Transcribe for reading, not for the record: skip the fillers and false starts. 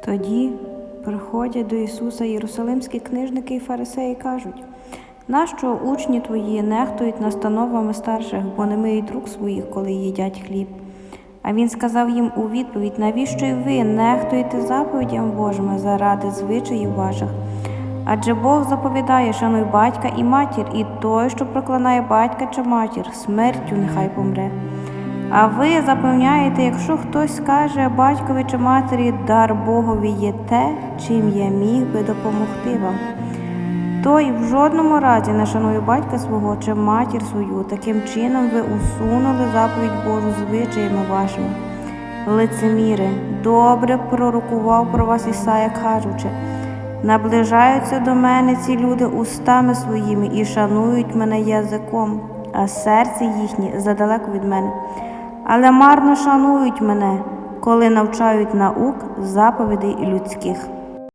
Тоді приходять до Ісуса єрусалимські книжники і фарисеї і кажуть: «Нащо учні твої нехтують настановами старших, бо не миють рук своїх, коли їдять хліб?» А він сказав їм у відповідь: «Навіщо й ви нехтуєте заповідям Божими заради звичаїв ваших? Адже Бог заповідає: шануй батька і матір, і той, що проклинає батька чи матір, смертю нехай помре. А ви запевняєте, якщо хтось скаже батькові чи матері: дар Богові є те, чим я міг би допомогти вам. Той в жодному разі не шанує батька свого чи матір свою. Таким чином ви усунули заповідь Божу звичаями вашими. Лицеміри, добре пророкував про вас Ісая, кажучи: наближаються до мене ці люди устами своїми і шанують мене язиком, а серце їхнє задалеко від мене. Але марно шанують мене, коли навчають наук заповідей людських».